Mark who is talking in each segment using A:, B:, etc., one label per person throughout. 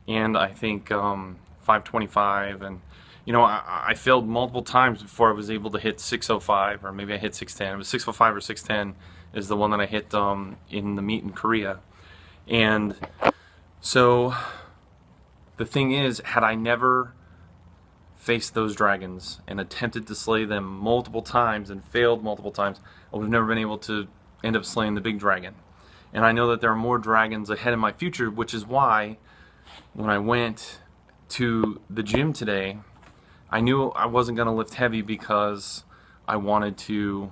A: and I think 525, and I failed multiple times before I was able to hit 605, or maybe I hit 610. It was 605 or 610 is the one that I hit in the meet in Korea. And so the thing is, had I never faced those dragons and attempted to slay them multiple times and failed multiple times, I would have never been able to end up slaying the big dragon. And I know that there are more dragons ahead in my future, which is why when I went to the gym today, I knew I wasn't going to lift heavy because I wanted to,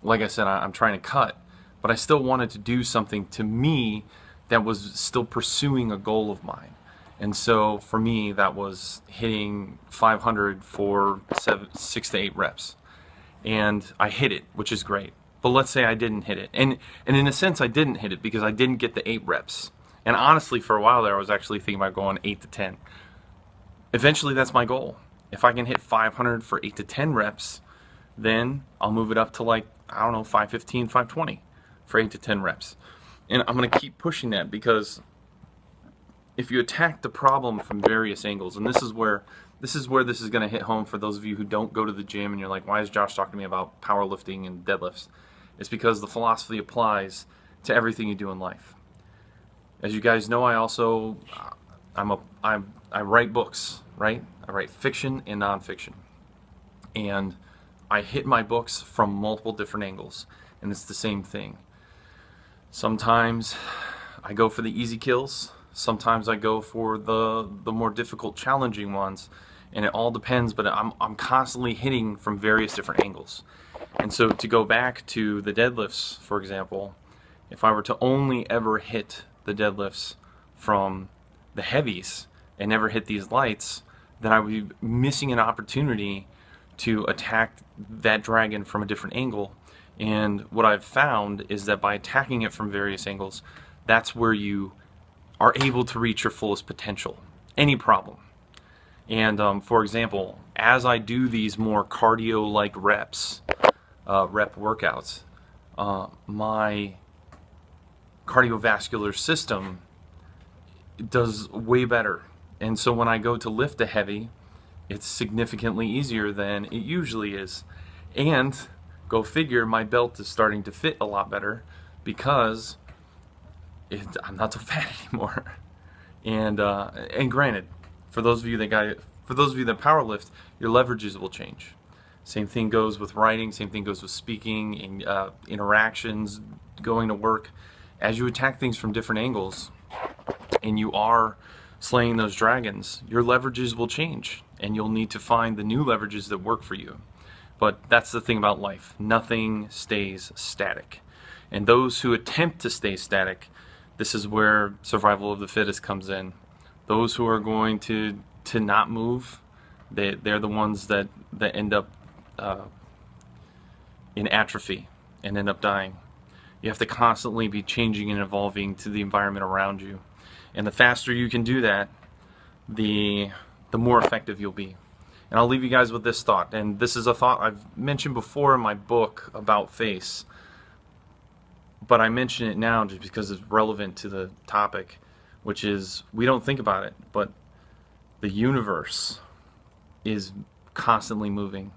A: like I said, I'm trying to cut, but I still wanted to do something to me that was still pursuing a goal of mine. And so for me, that was hitting 500 for 6 to 8 reps. And I hit it, which is great. But let's say I didn't hit it. And in a sense, I didn't hit it because I didn't get the 8 reps. And honestly, for a while there, I was actually thinking about going 8 to 10. Eventually, that's my goal. If I can hit 500 for 8 to 10 reps, then I'll move it up to, like, I don't know, 515, 520 for 8 to 10 reps. And I'm going to keep pushing that, because if you attack the problem from various angles, and this is where this is going to hit home for those of you who don't go to the gym and you're like, why is Josh talking to me about powerlifting and deadlifts? It's because the philosophy applies to everything you do in life. As you guys know, I also I write books, right? I write fiction and nonfiction, and I hit my books from multiple different angles, and it's the same thing. Sometimes I go for the easy kills. Sometimes I go for the more difficult, challenging ones, and it all depends. But I'm constantly hitting from various different angles. And so to go back to the deadlifts, for example, if I were to only ever hit the deadlifts from the heavies and never hit these lights, then I would be missing an opportunity to attack that dragon from a different angle. And what I've found is that by attacking it from various angles, that's where you are able to reach your fullest potential, any problem. And for example, as I do these more cardio-like reps, rep workouts, my cardiovascular system does way better. And so when I go to lift a heavy, it's significantly easier than it usually is. And go figure, my belt is starting to fit a lot better because I'm not so fat anymore. And granted, for those of you that power lift, your leverages will change. Same thing goes with writing. Same thing goes with speaking and interactions, going to work. As you attack things from different angles, and you are slaying those dragons, your leverages will change, and you'll need to find the new leverages that work for you. But that's the thing about life. Nothing stays static. And those who attempt to stay static, this is where survival of the fittest comes in. Those who are going to not move, they're the ones that end up in atrophy and end up dying. You have to constantly be changing and evolving to the environment around you. And the faster you can do that, the more effective you'll be. And I'll leave you guys with this thought. And this is a thought I've mentioned before in my book about face, but I mention it now just because it's relevant to the topic, which is, we don't think about it, but the universe is constantly moving.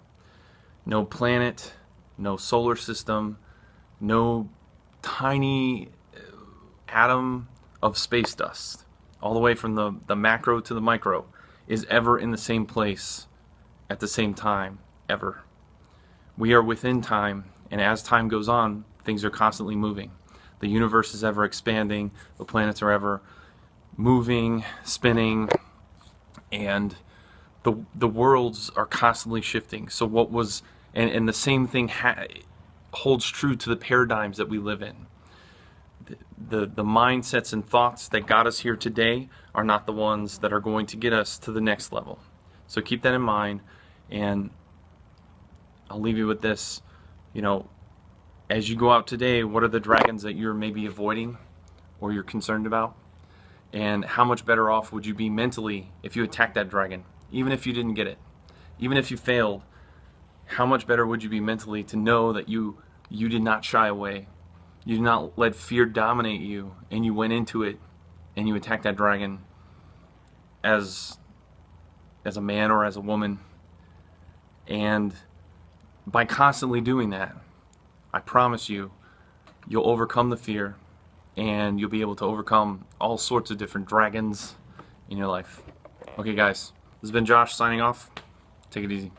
A: No planet, no solar system, no tiny atom of space dust, all the way from the macro to the micro, is ever in the same place at the same time, ever. We are within time, and as time goes on, things are constantly moving. The universe is ever expanding, the planets are ever moving, spinning, and the worlds are constantly shifting. So what was, and the same thing holds true to the paradigms that we live in. The mindsets and thoughts that got us here today are not the ones that are going to get us to the next level. So keep that in mind, and I'll leave you with this. As you go out today, what are the dragons that you're maybe avoiding or you're concerned about? And how much better off would you be mentally if you attacked that dragon? Even if you didn't get it, even if you failed, how much better would you be mentally to know that you did not shy away? You did not let fear dominate you, and you went into it and you attack that dragon as a man or as a woman. And by constantly doing that, I promise you, you'll overcome the fear, and you'll be able to overcome all sorts of different dragons in your life. Okay guys, this has been Josh signing off. Take it easy.